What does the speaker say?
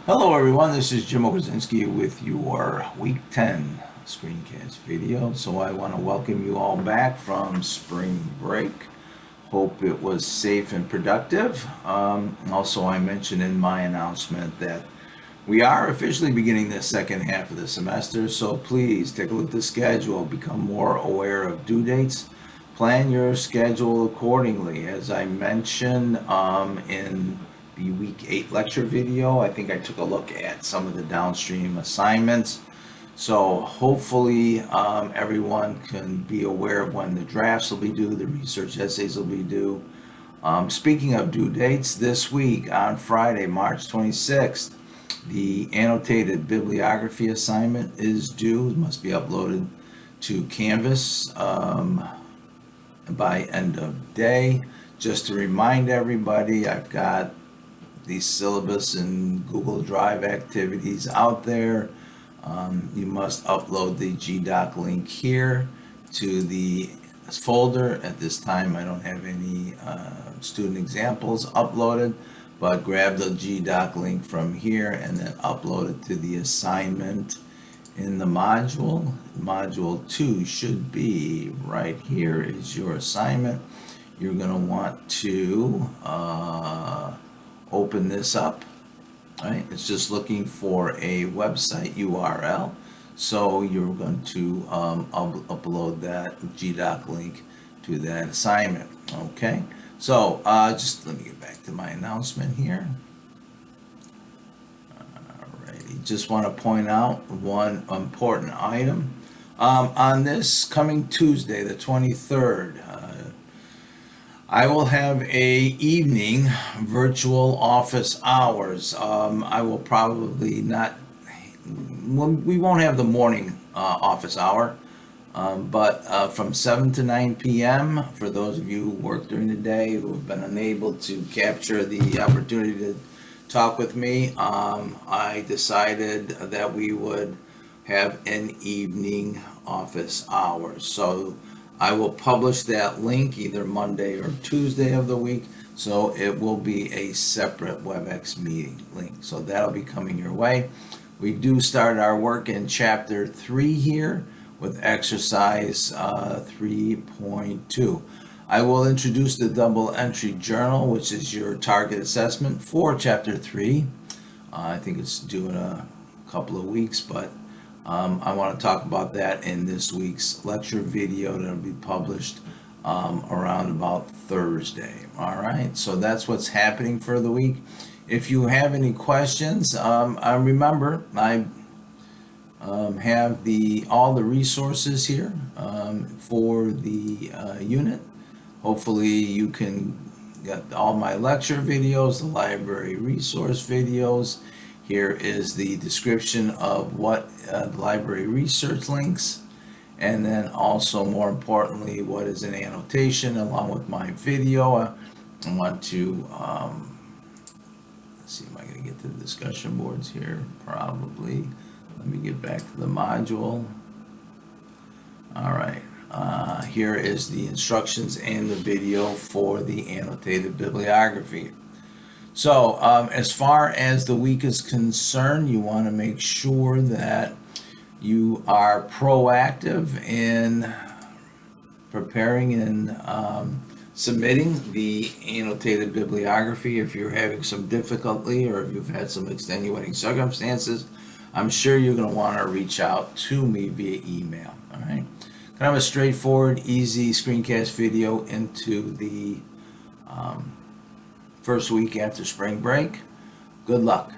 Hello everyone, this is Jim Okazinski with your Week 10 Screencast video. So I want to welcome you all back from spring break. Hope it was safe and productive. Also, I mentioned in my announcement that we are officially beginning the second half of the semester, so please take a look at the schedule, become more aware of due dates, plan your schedule accordingly. As I mentioned in the week 8 lecture video, I think I took a look at some of the downstream assignments. So hopefully everyone can be aware of when the drafts will be due, the research essays will be due. Speaking of due dates, this week on Friday, March 26th, the annotated bibliography assignment is due. It must be uploaded to Canvas by end of day. Just to remind everybody, I've got the syllabus and Google Drive activities out there. You must upload the GDoc link here to the folder. At this time, I don't have any student examples uploaded, but grab the GDoc link from here and then upload it to the assignment in the module. Module 2 should be right here is your assignment. You're going to want to open this up. Right? It's just looking for a website URL. So you're going to upload that GDoc link to that assignment. Okay. So just let me get back to my announcement here. Alrighty. Just want to point out one important item. On this coming Tuesday, the 23rd, I will have a evening virtual office hours. I will probably not, we won't have the morning office hour, but from 7 to 9 p.m. for those of you who work during the day who have been unable to capture the opportunity to talk with me, I decided that we would have an evening office hours. So I will publish that link either Monday or Tuesday of the week, so it will be a separate WebEx meeting link. So that'll be coming your way. We do start our work in Chapter 3 here with exercise 3.2. I will introduce the double entry journal, which is your target assessment for Chapter 3. I think it's due in a couple of weeks, but I want to talk about that in this week's lecture video that'll be published around about Thursday. All right, so that's what's happening for the week. If you have any questions, remember I have all the resources here for the unit. Hopefully you can get all my lecture videos, the library resource videos. Here is the description of what the library research links, and then also more importantly, what is an annotation along with my video. I want to, let's see, am I going to get to the discussion boards here? Probably. Let me get back to the module. All right. Here is the instructions and the video for the annotated bibliography. So as far as the week is concerned, you want to make sure that you are proactive in preparing and submitting the annotated bibliography. If you're having some difficulty or if you've had some extenuating circumstances, I'm sure you're going to want to reach out to me via email. All right. Kind of a straightforward, easy screencast video into the first week after spring break. Good luck.